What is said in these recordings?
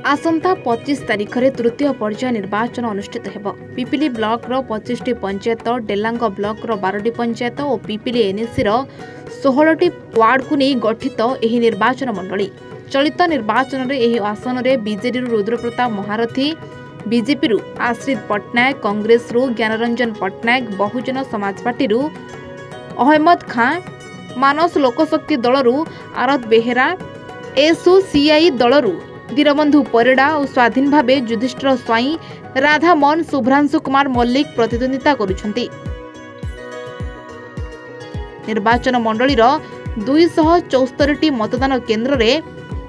आसंता 25 तारिख में तृतीय पर्याय निर्वाचन अनुष्ठित हेब। पिपिली ब्लॉक रो 25टी पंचायत, डेलांग ब्लॉक रो 12टी पंचायत और पिपिली एनएसी रो 16टी वार्ड को नहीं गठित एही निर्वाचन मंडली। चलित निर्वाचन में एही आसन में बीजेडी रुद्रप्रताप महारथी, बीजेपी रु आश्रित पट्टनायक, कांग्रेस रु ज्ञानरंजन पट्टनायक, बहुजन समाज पार्टी रु अहमद खां, मानस लोकशक्ति दल रु आरत बेहेरा, एसओसीआई दल रु दीनबंधु परिड़ा और स्वाधीन भावे युधिष्ठिर स्वाई, राधामोहन, शुभ्रांशु कुमार मल्लिक प्रतिद्वंदिता करुछंती। निर्वाचन मंडलीर 274टी मतदान केन्द्र में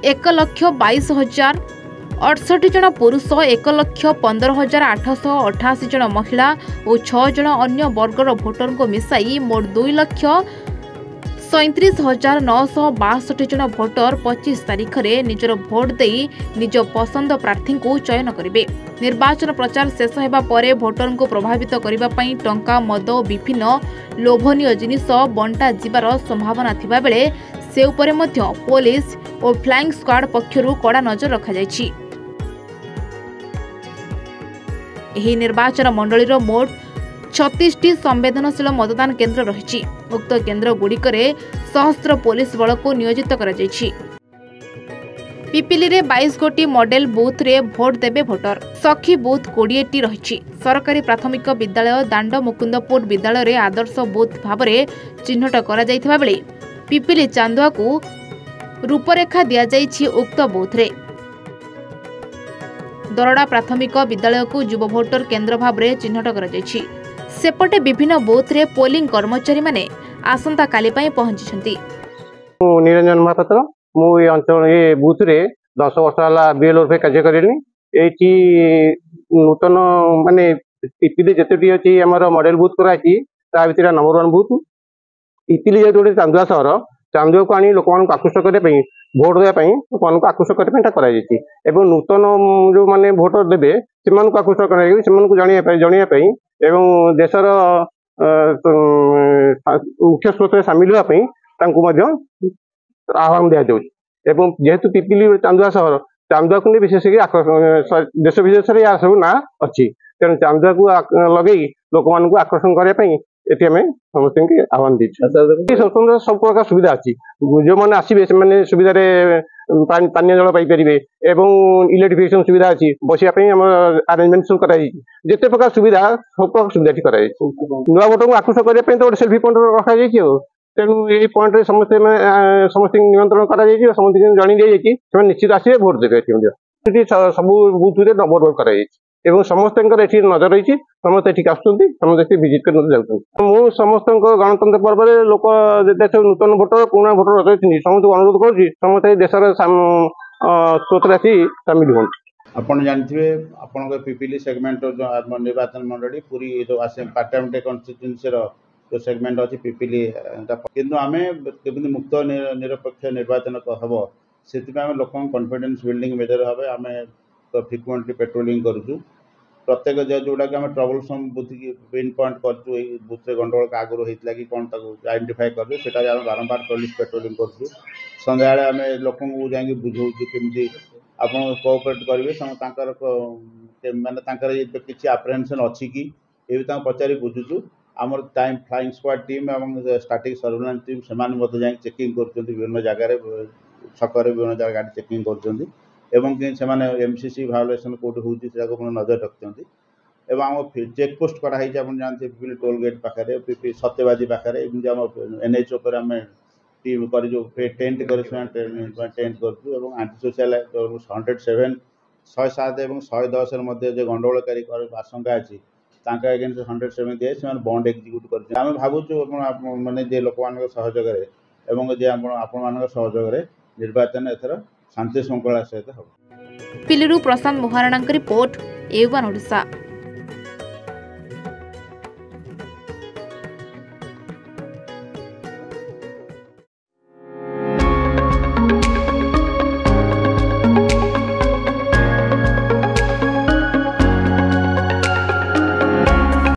1,22,068 जन पुरुष, 1,15,888 जन महिला और 6 जन अन्य वर्गर भोटर को मिसाई मोट 2,37,962 जन भोटर 25 तारिख में निजर भोट दे निज पसंद प्रार्थी को चयन करेंगे। निर्वाचन प्रचार शेष होगा पर भोटर को प्रभावित करने टंका, मद और विभिन्न लोभनीय जिनिस बंटा जीवार संभावना थिबा बेले से उपरे मध्य पुलिस और फ्लाइंग स्क्वाड पक्षरु कड़ा नजर रखा जायछि। एही निर्वाचन मंडलीर मोट 36टी संवेदनशील मतदान केन्द्र रही। उक्त केन्द्र गुड़िकरे सहस्त्र पुलिस बल को नियोजित करा जायछि। पिपिली रे 22 गोटी मॉडल बूथ रे भोट देबे भोटर। सखी बूथ 20टी रही। सरकारी प्राथमिक विद्यालय दांड मुकुंदपुर विद्यालय रे आदर्श बूथ भाव में चिन्हट करा जायथिबा बेले पिपिली चांदुआ को रूपरेखा दिया जायछि। उक्त बूथ रे दरड़ा प्राथमिक विद्यालय को युव भोटर केन्द्र भाव में चिन्हट करा जायछि। सेपटे विभिन्न बूथ रे पोलिंग कर्मचारी माने आसंता काली पई पहुंची। निरंजन महापात्र मु ये अंचल ये बूथ रे 10 वर्ष वाला बीएलओ पे कार्य करेनी। एठी नूतन माने पिपिली जतेटी अछि हमर मॉडल बूथ कराची ता भितर नंबर 1 बूथ पिपिली जे जोडे चांदुआ शहर चांदुआ को आनी लोक मान आकृष्ट करने पई भोट देया पई लोक मान आकृष्ट करने पई ता करा जायछि। एवं नूतन जो माने भोटर देबे सेमान को आकृष्ट करने सेमान को जानिया पई एवं देशर मुख्य स्रोत सामिल हुआ पई तांको मध्य आह्वान दिया जाउछि। एवं जेहेतु पिपिली चांदुआ शहर चांदुआ को विशेष देश विदेश में या सब ना अच्छी तेणु चांदुआ को लगे लोक मान आकर्षण करने एटी आम समस्त आह्वान दीचु। स्वतंत्र सब प्रकार सुविधा अच्छी जो मैंने आसवे से सुविधा पानीय जल पाइपर एवं इलेक्ट्रिफिकेशन सुविधा अच्छी बसापी आम आरेंजमेंट सब कर जिते प्रकार सुविधा सब प्रकार सुविधा नुआ भोटर को आकृष्ट करने तो गोटे सेल्फी पॉइंट रखा तेणु ये पॉइंट समस्त समस्त नियंत्रण कर समस्त जन दी निश्चित आसवे भोट देवे। सब बूथ नंबर कर समस्त नजर रही समस्त समस्त विजिट कर समस्त गणतंत्र पर्व लोक देश नूतन भोटर पुराना भोटर रही समस्त अनुरोध करुँच समस्त देशर स्रोत आसी सामिल हूँ। आपन जानथिबे आपन पिपिली सेगमेंट जो निर्वाचन मंडली पूरी जो पार्लियामेंट कन्स्टिट्यूएंसी जो सेगमेंट अच्छी पिपिली किंतु आम केमी मुक्त निरपेक्ष निर्वाचन हम से लोक कॉन्फिडेंस बिल्डिंग मेजर भाव आम फ्रिक्वेंटली पेट्रोलिंग करूँ। प्रत्येक जोटा कि ट्रबल सम बुथ की पिन पॉइंट कर बुथ से गंडगोल का आगुरी होता कि कौन आइडेंटिफाई करें से बारंबार पुलिस पेट्रोलिंग करूँ। संध्या आम लोक जाकि बुझाऊँ केमी आप कोऑपरेट करेंगे माने किसी अप्रिहेंशन अच्छी कि ये पचारि बुझुचु। आमर टाइम फ्लाइंग स्क्वाड टीम और स्टैटिक सर्वेलेंस टीम से चेकिंग कर विभिन्न जगह छकर विभिन्न जगह गाड़ी चेकिंग कर एमसीसी भायोलेसन कौट हो नजर रखते आम चेक पोस्ट कराई जानते पिपिली टोल गेट पाखे पिपी सत्यबाजी पाखे एनएच पर आम टीम कर टेंट कर टेंट करूँ आंटी सोशल 107 और 110 मध्य जो गंडगोलकारी आशंका अच्छी अगेंस्ट 107 दिए से बंड एक्जिक्यूट कर भावुँ माने लोक मान सहयोग आपण सहयोग निर्वाचन एथर शांति श्रृंखला सहित हम। पिपिली प्रशांत महाराणा रिपोर्ट A1 ओडिशा।